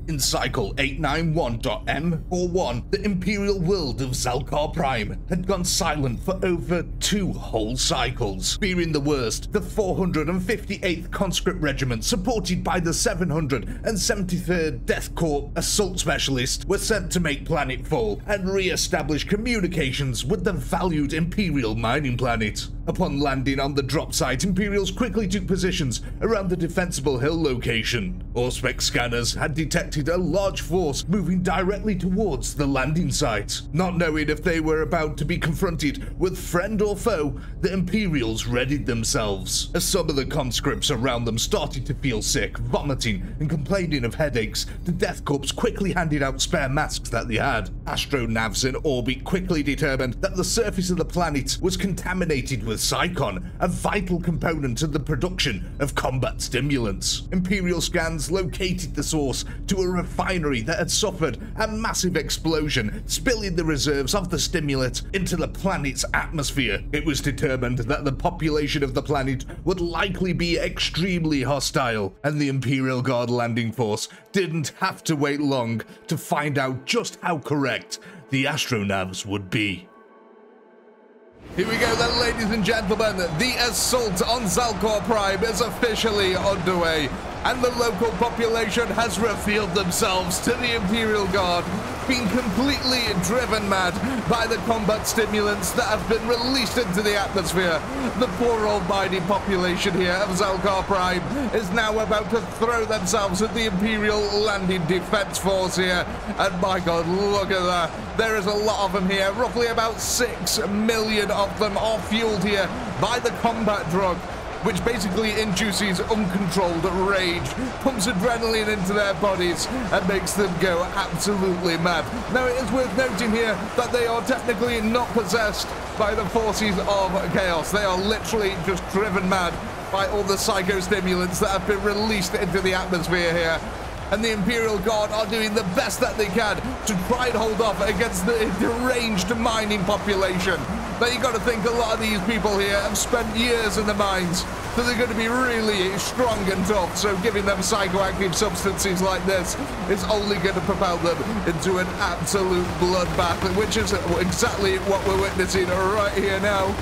In cycle 891.M41, the Imperial world of Zalcar Prime had gone silent for over 2 whole cycles. Fearing the worst, the 458th Conscript Regiment, supported by the 773rd Death Corps Assault Specialists, were sent to make planetfall and re-establish communications with the valued Imperial mining planet. Upon landing on the drop site, Imperials quickly took positions around the defensible hill location. Auspex scanners had detected a large force moving directly towards the landing site. Not knowing if they were about to be confronted with friend or foe, the Imperials readied themselves. As some of the conscripts around them started to feel sick, vomiting and complaining of headaches, the Death Corps quickly handed out spare masks that they had. Astronavs in orbit quickly determined that the surface of the planet was contaminated with Psychon, a vital component of the production of combat stimulants. Imperial scans located the source to a refinery that had suffered a massive explosion, spilling the reserves of the stimulant into the planet's atmosphere. It was determined that the population of the planet would likely be extremely hostile, and the Imperial Guard landing force didn't have to wait long to find out just how correct the astronavs would be. Here we go then, ladies and gentlemen. The assault on Zalcar Prime is officially underway, and the local population has revealed themselves to the Imperial Guard, being completely driven mad by the combat stimulants that have been released into the atmosphere. The poor old mining population here of Zalcar Prime is now about to throw themselves at the Imperial Landing Defense Force here, and my god, look at that. There is a lot of them here. Roughly about 6 million of them are fueled here by the combat drug, which basically induces uncontrolled rage, pumps adrenaline into their bodies, and makes them go absolutely mad. Now, it is worth noting here that they are technically not possessed by the forces of chaos. They are literally just driven mad by all the psychostimulants that have been released into the atmosphere here. And the Imperial Guard are doing the best that they can to try and hold off against the deranged mining population. But you got to think a lot of these people here have spent years in the mines, so they're going to be really strong and tough. So giving them psychoactive substances like this is only going to propel them into an absolute bloodbath, which is exactly what we're witnessing right here now.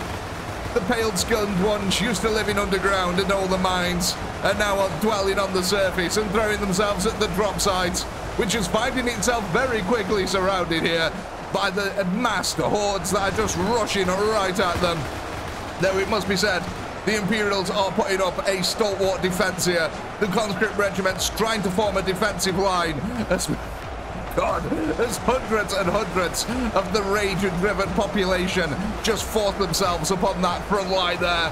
The pale-skulled ones used to living underground in all the mines are now dwelling on the surface and throwing themselves at the drop sites, which is finding itself very quickly surrounded here by the massed hordes that are just rushing right at them. Though it must be said, the Imperials are putting up a stalwart defense here. The conscript regiments trying to form a defensive line as hundreds and hundreds of the rage-driven population just force themselves upon that front line there.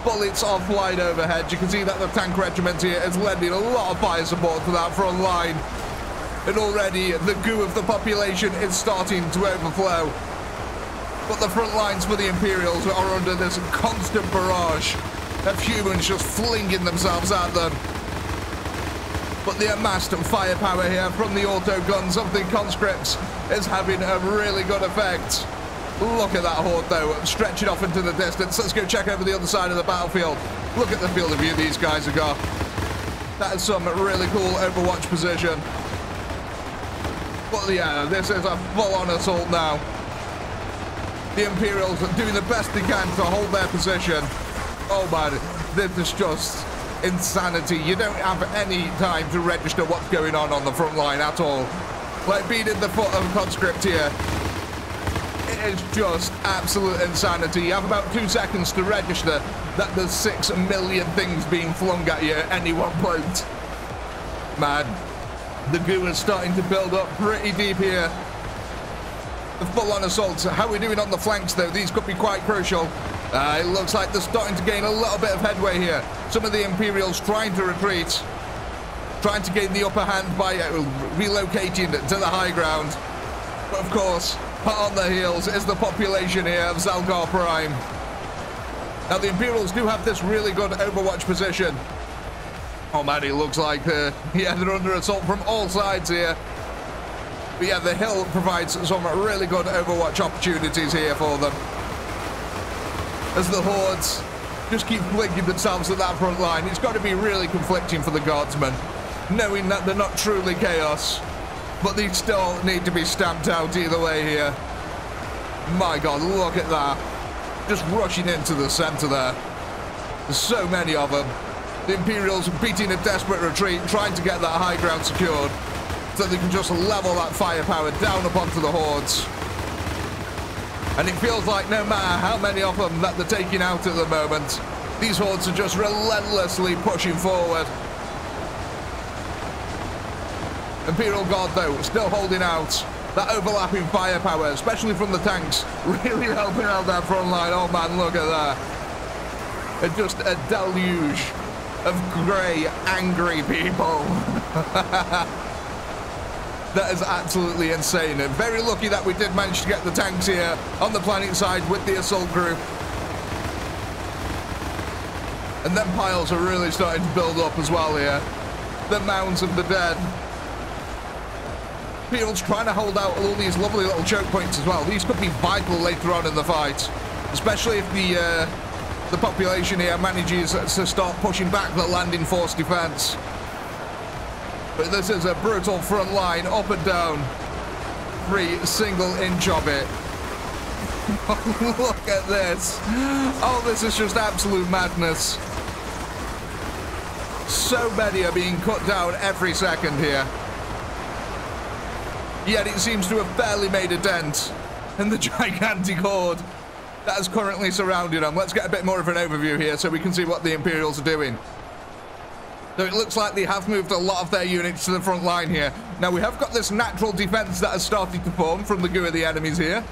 Bullets are flying overhead. You can see that the tank regiment here is lending a lot of fire support to that front line. And already the goo of the population is starting to overflow. But the front lines for the Imperials are under this constant barrage of humans just flinging themselves at them. But the amassed firepower here from the auto guns of the conscripts is having a really good effect. Look at that horde though, stretching off into the distance. Let's go check over the other side of the battlefield. Look at the field of view these guys have got. That is some really cool Overwatch position. But yeah, this is a full-on assault now. The Imperials are doing the best they can to hold their position. Oh man, this is just insanity. You don't have any time to register what's going on the front line at all. Like being in the foot of a conscript here, it is just absolute insanity. You have about 2 seconds to register that there's 6 million things being flung at you at any one point. Man, the goo is starting to build up pretty deep here. The full-on assaults. How are we doing on the flanks though? These could be quite crucial. It looks like they're starting to gain a little bit of headway here. Some of the Imperials trying to retreat, trying to gain the upper hand by relocating to the high ground. But of course, hot on their heels is the population here of Zalcar Prime. Now the Imperials do have this really good Overwatch position. Oh man, it looks like they're under assault from all sides here. But yeah, the hill provides some really good Overwatch opportunities here for them, as the hordes just keep flinging themselves at that front line. It's got to be really conflicting for the guardsmen. knowing that they're not truly chaos, but they still need to be stamped out either way here. My God, look at that. Just rushing into the center there. There's so many of them. The Imperials beating a desperate retreat, trying to get that high ground secured so they can just level that firepower down upon the hordes. And it feels like no matter how many of them that they're taking out at the moment, these hordes are just relentlessly pushing forward. Imperial Guard, though, still holding out. That overlapping firepower, especially from the tanks, really helping out that front line. Oh man, look at that. It's just a deluge of grey, angry people. That is absolutely insane. And very lucky that we did manage to get the tanks here on the planet side with the assault group. And then piles are really starting to build up as well here. The mounds of the dead. People's trying to hold out all these lovely little choke points as well. These could be vital later on in the fight, especially if the population here manages to start pushing back the landing force defense. But this is a brutal front line, up and down, every single inch of it. Look at this. Oh, this is just absolute madness. So many are being cut down every second here. Yet it seems to have barely made a dent in the gigantic horde that is currently surrounding them. Let's get a bit more of an overview here so we can see what the Imperials are doing. So it looks like they have moved a lot of their units to the front line here. Now we have got this natural defense that has started to form from the goo of the enemies here.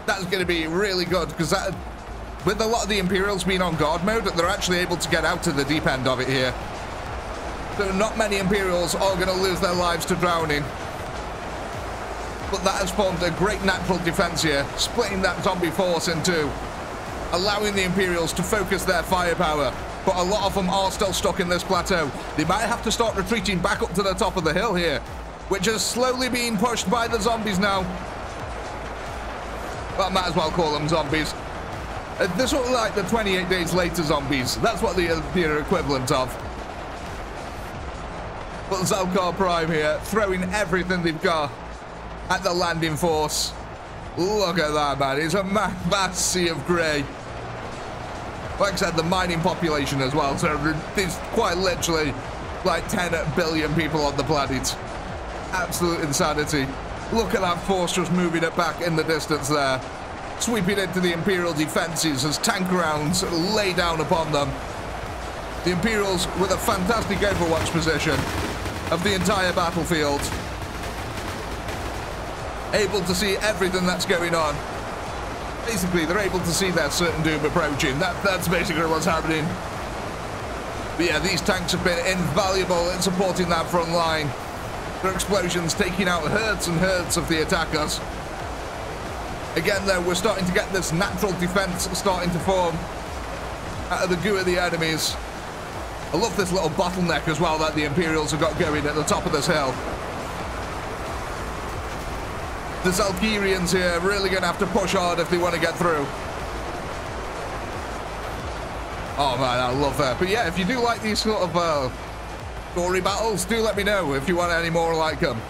That's going to be really good because that, with a lot of the Imperials being on guard mode, they're actually able to get out to the deep end of it here. So not many Imperials are going to lose their lives to drowning. But that has formed a great natural defense here, splitting that zombie force in two, allowing the Imperials to focus their firepower. But a lot of them are still stuck in this plateau. They might have to start retreating back up to the top of the hill here, which is slowly being pushed by the zombies now. Well, I might as well call them zombies. They're sort of like the 28 days later zombies. That's what they're equivalent of. But Zalkar Prime here, throwing everything they've got at the landing force. Look at that, man. It's a vast sea of grey. Like I said, the mining population as well. So there's quite literally like 10 billion people on the planet. Absolute insanity. Look at that force just moving it back in the distance there. Sweeping into the Imperial defenses as tank rounds lay down upon them. The Imperials with a fantastic overwatch position of the entire battlefield. Able to see everything that's going on. Basically, they're able to see their certain doom approaching. That's basically what's happening. But yeah, these tanks have been invaluable in supporting that front line. Their explosions taking out herds and herds of the attackers. Again, though, we're starting to get this natural defense starting to form out of the goo of the enemies. I love this little bottleneck as well that the Imperials have got going at the top of this hill. The Zalkirians here really going to have to push hard if they want to get through. Oh man, I love that. But yeah, if you do like these sort of story battles, do let me know if you want any more like them.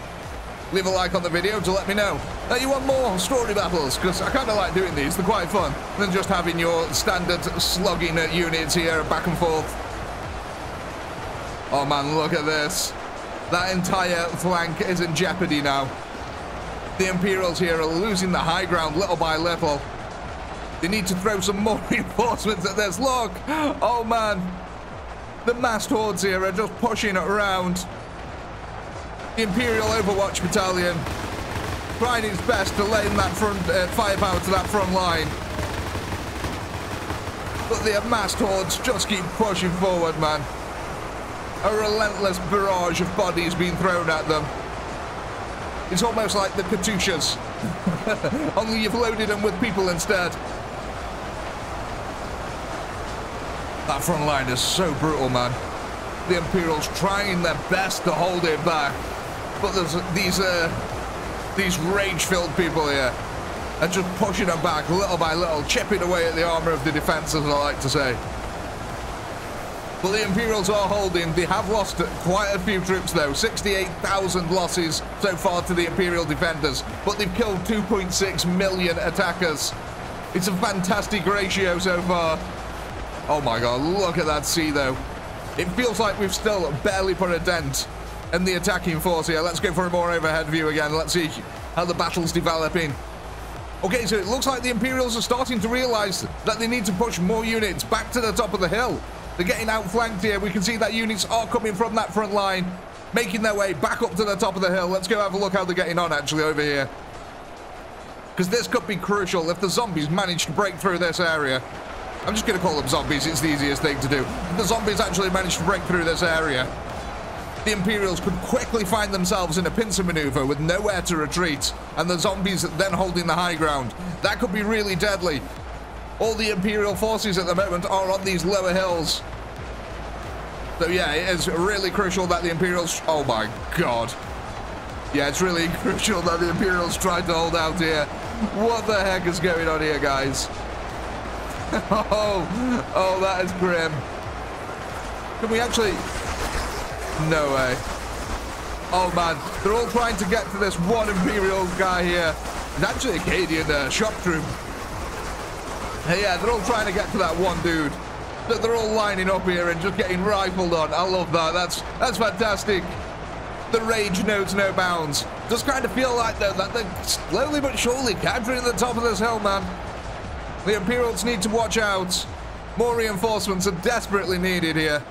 Leave a like on the video to let me know that you want more story battles, because I kind of like doing these. They're quite fun than just having your standard slugging units here back and forth. Oh man, look at this. That entire flank is in jeopardy now. The Imperials here are losing the high ground little by little. They need to throw some more reinforcements at this. Look! Oh man! The massed hordes here are just pushing it around. The Imperial Overwatch Battalion trying its best to lay in that front firepower to that front line. But the amassed hordes just keep pushing forward, man. A relentless barrage of bodies being thrown at them. It's almost like the Katyushas, only you've loaded them with people instead. That front line is so brutal, man. The Imperials trying their best to hold it back, but there's these rage-filled people here are just pushing them back little by little, chipping away at the armor of the defense, as I like to say. But the Imperials are holding. They have lost quite a few troops, though. 68,000 losses so far to the Imperial defenders. But they've killed 2.6 million attackers. It's a fantastic ratio so far. Oh my god, look at that sea, though. It feels like we've still barely put a dent in the attacking force here. Let's go for a more overhead view again. Let's see how the battle's developing. Okay, so it looks like the Imperials are starting to realize that they need to push more units back to the top of the hill. They're getting outflanked here. We can see that units are coming from that front line, making their way back up to the top of the hill. Let's go have a look how they're getting on, actually, over here. Because this could be crucial if the zombies manage to break through this area. I'm just going to call them zombies. It's the easiest thing to do. If the zombies actually manage to break through this area, the Imperials could quickly find themselves in a pincer maneuver with nowhere to retreat, and the zombies then holding the high ground. That could be really deadly. All the Imperial forces at the moment are on these lower hills. So yeah, it is really crucial that the Imperials... Oh my god. Yeah, it's really crucial that the Imperials tried to hold out here. What the heck is going on here, guys? Oh, that is grim. Can we actually... No way. Oh man, they're all trying to get to this one Imperial guy here. It's actually a Acadian shock troop. Hey, yeah, they're all trying to get to that one dude. They're all lining up here and just getting rifled on. I love that. That's fantastic. The rage knows no bounds. Does kind of feel like, though, that they're slowly but surely capturing the top of this hill, man. The Imperials need to watch out. More reinforcements are desperately needed here.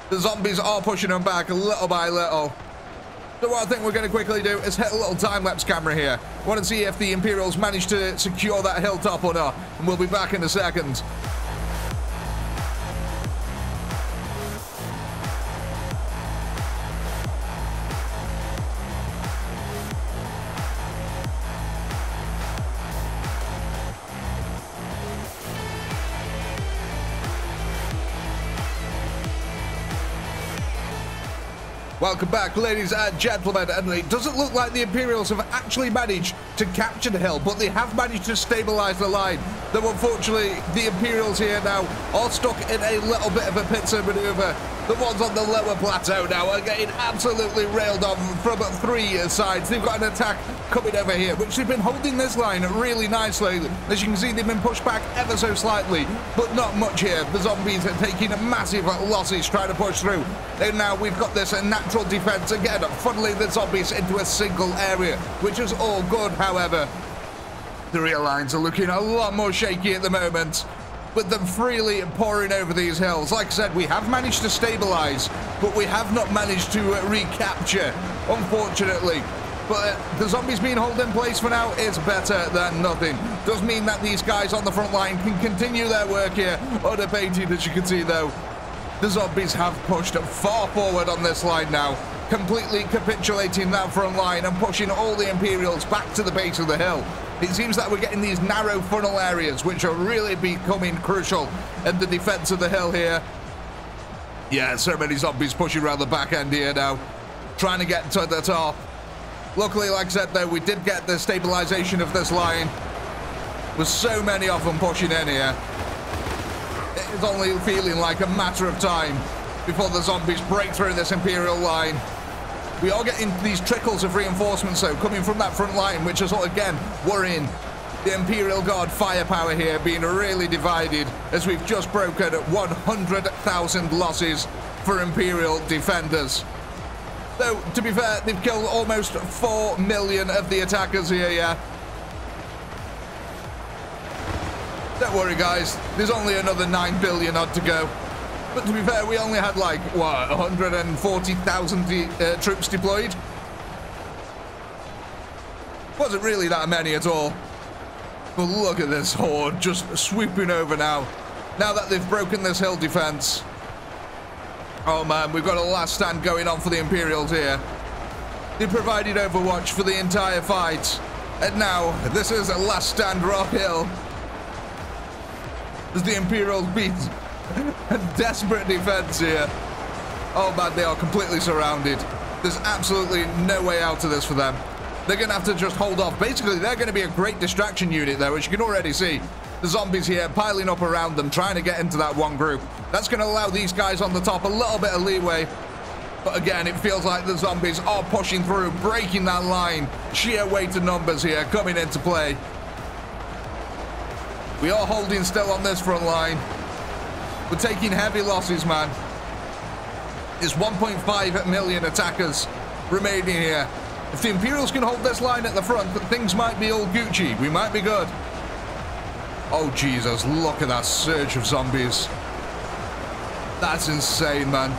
The zombies are pushing them back little by little. So what I think we're going to quickly do is hit a little time-lapse camera here. I want to see if the Imperials manage to secure that hilltop or not. And we'll be back in a second. Welcome back, ladies and gentlemen, and it doesn't look like the Imperials have actually managed to capture the hill, but they have managed to stabilize the line. Though unfortunately, the Imperials here now are stuck in a little bit of a pincer maneuver. The ones on the lower plateau now are getting absolutely railed on from three sides. They've got an attack coming over here, which they've been holding this line really nicely. As you can see, they've been pushed back ever so slightly, but not much here. The zombies are taking massive losses trying to push through. And now we've got this natural defense again, funneling the zombies into a single area, which is all good, however. The rear lines are looking a lot more shaky at the moment, with them freely pouring over these hills. Like I said, we have managed to stabilize, but we have not managed to recapture, unfortunately. But the zombies being held in place for now is better than nothing. Does mean that these guys on the front line can continue their work here unabated. As you can see, though, the zombies have pushed far forward on this line now, completely capitulating that front line and pushing all the Imperials back to the base of the hill. It seems that we're getting these narrow funnel areas, which are really becoming crucial in the defense of the hill here. Yeah, so many zombies pushing around the back end here now, trying to get to the top. Luckily, like I said, though, we did get the stabilization of this line, with so many of them pushing in here. It's only feeling like a matter of time before the zombies break through this Imperial line. We are getting these trickles of reinforcements, though, coming from that front line, which is, again, worrying. The Imperial Guard firepower here being really divided, as we've just broken 100,000 losses for Imperial defenders. Though, to be fair, they've killed almost 4 million of the attackers here, yeah. Don't worry, guys. There's only another 9 billion odd to go. But to be fair, we only had, like, what, 140,000 troops deployed? Wasn't really that many at all. But look at this horde just swooping over now. Now that they've broken this hill defense. Oh, man, we've got a last stand going on for the Imperials here. They provided overwatch for the entire fight. And now, this is a last stand rock hill. As the Imperials beat a desperate defense here. Oh man, they are completely surrounded. There's absolutely no way out of this for them. They're going to have to just hold off. Basically, they're going to be a great distraction unit, though, as you can already see. The zombies here piling up around them, trying to get into that one group. That's going to allow these guys on the top a little bit of leeway. But again, it feels like the zombies are pushing through, breaking that line. Sheer weight of numbers here coming into play. We are holding still on this front line. We're taking heavy losses, man. There's 1.5 million attackers remaining here. If the Imperials can hold this line at the front, things might be all Gucci. We might be good. Oh, Jesus, look at that surge of zombies. That's insane, man.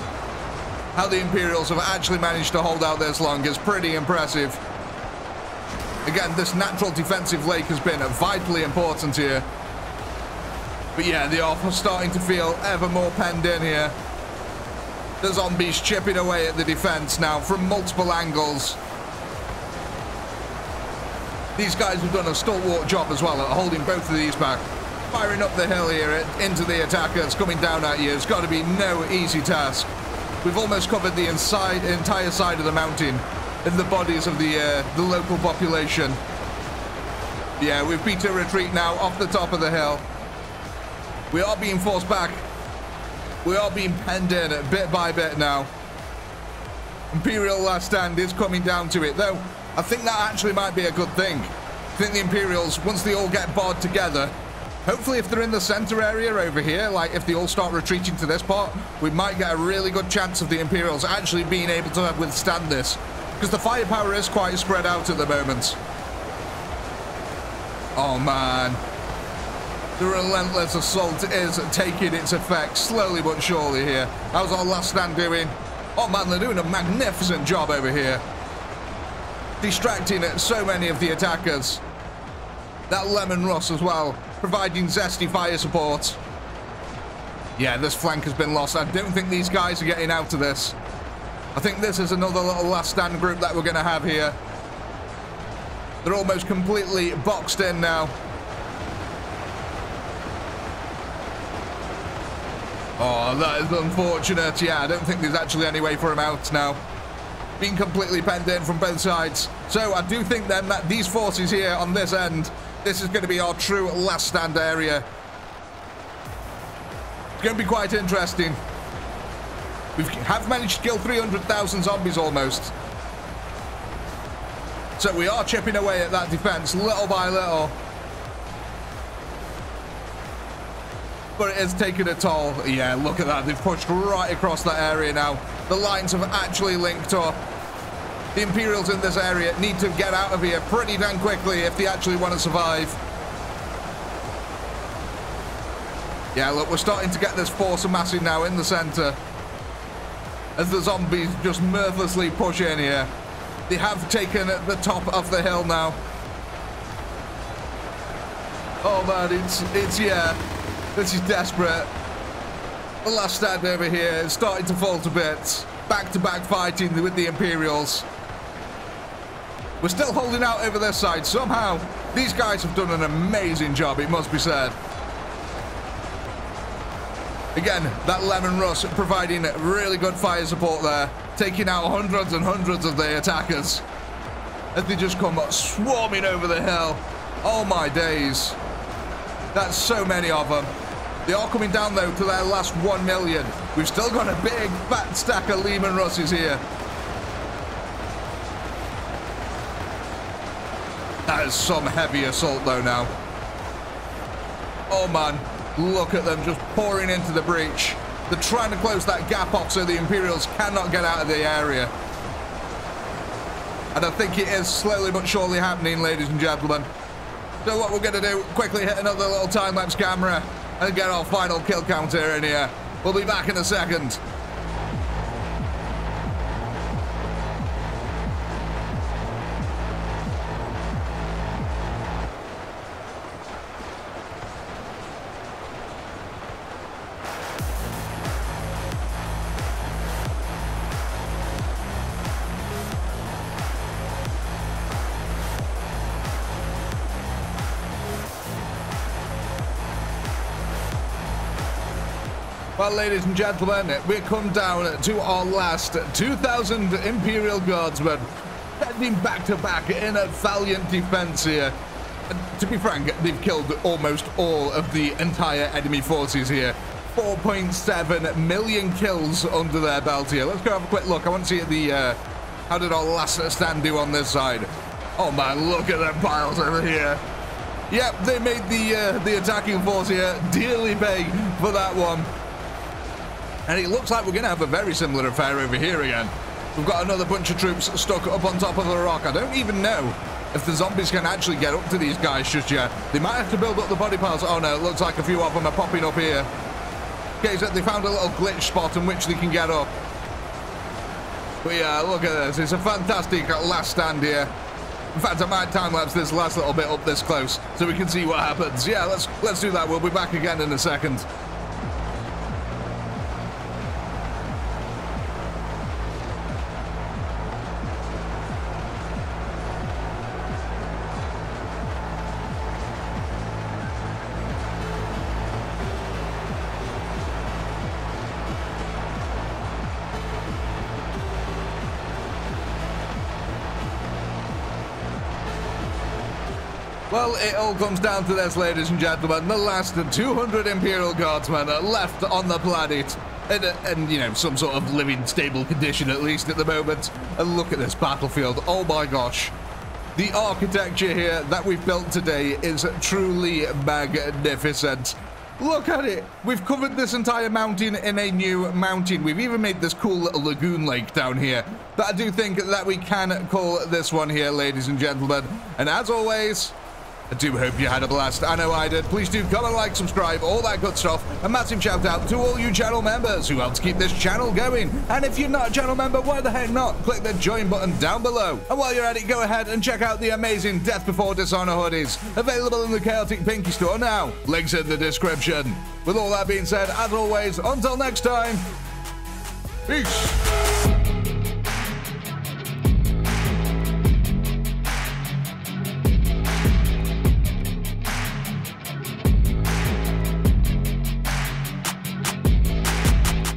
How the Imperials have actually managed to hold out this long is pretty impressive. Again, this natural defensive lake has been vitally important here. But yeah, they are starting to feel ever more penned in here. The zombies chipping away at the defense now from multiple angles. These guys have done a stalwart job as well at holding both of these back. Firing up the hill here into the attackers coming down at you. It's got to be no easy task. We've almost covered the entire side of the mountain in the bodies of the local population. Yeah, we've beat a retreat now off the top of the hill. We are being forced back. We are being penned in bit by bit now. Imperial last stand is coming down to it, though I think that actually might be a good thing. I think the Imperials, once they all get barred together, hopefully if they're in the center area over here, like if they all start retreating to this part, we might get a really good chance of the Imperials actually being able to withstand this. Because the firepower is quite spread out at the moment. Oh man. The relentless assault is taking its effect slowly but surely here. How's our last stand doing? Oh man, they're doing a magnificent job over here. Distracting so many of the attackers. That lemon rust as well, providing zesty fire support. Yeah, this flank has been lost. I don't think these guys are getting out of this. I think this is another little last stand group that we're going to have here. They're almost completely boxed in now. Oh, that is unfortunate. Yeah, I don't think there's actually any way for him out now. Being completely penned in from both sides. So I do think then that these forces here on this end, this is going to be our true last stand area. It's going to be quite interesting. We have managed to kill 300,000 zombies almost. So we are chipping away at that defense little by little. But it is taking a toll. Yeah, look at that. They've pushed right across that area now. The lines have actually linked up. The Imperials in this area need to get out of here pretty damn quickly if they actually want to survive. Yeah, look, we're starting to get this force amassing now in the center. As the zombies just mirthlessly push in here. They have taken the top of the hill now. Oh man, it's yeah. This is desperate. The last stand over here is starting to fall to bits. Back-to-back fighting with the Imperials. We're still holding out over this side. Somehow, these guys have done an amazing job, it must be said. Again, that lemon rust providing really good fire support there. Taking out hundreds and hundreds of the attackers. As they just come swarming over the hill. Oh my days. That's so many of them. They are coming down, though, to their last 1 million. We've still got a big, fat stack of Lehman Russes here. That is some heavy assault, though, now. Oh, man. Look at them just pouring into the breach. They're trying to close that gap off so the Imperials cannot get out of the area. And I think it is slowly but surely happening, ladies and gentlemen. So what we're going to do, quickly hit another little time-lapse camera and get our final kill counter in here. We'll be back in a second. Well, ladies and gentlemen, we come down to our last 2,000 Imperial Guardsmen, heading back to back in a valiant defense here. to be frank, they've killed almost all of the entire enemy forces here. 4.7 million kills under their belt here. Let's go have a quick look. I want to see the how did our last stand do on this side. Oh man, look at them piles over here. Yep, they made the attacking force here dearly pay for that one. And it looks like we're going to have a very similar affair over here again. We've got another bunch of troops stuck up on top of the rock. I don't even know if the zombies can actually get up to these guys just yet. They might have to build up the body piles. Oh no, it looks like a few of them are popping up here. Okay, so they found a little glitch spot in which they can get up. But yeah, look at this. It's a fantastic last stand here. In fact, I might time-lapse this last little bit up this close so we can see what happens. Yeah, let's do that. We'll be back again in a second. Well, it all comes down to this, ladies and gentlemen. The last 200 Imperial Guardsmen are left on the planet. And, you know, some sort of living, stable condition, at least at the moment. And look at this battlefield. Oh, my gosh. The architecture here that we've built today is truly magnificent. Look at it. We've covered this entire mountain in a new mountain. We've even made this cool little lagoon lake down here. But I do think that we can call this one here, ladies and gentlemen. And as always, I do hope you had a blast. I know I did. Please do comment, like, subscribe, all that good stuff. A massive shout out to all you channel members who help to keep this channel going. And if you're not a channel member, why the heck not? Click the join button down below. And while you're at it, go ahead and check out the amazing Death Before Dishonor hoodies. Available in the ChaoticPinky store now. Links in the description. With all that being said, as always, until next time, peace.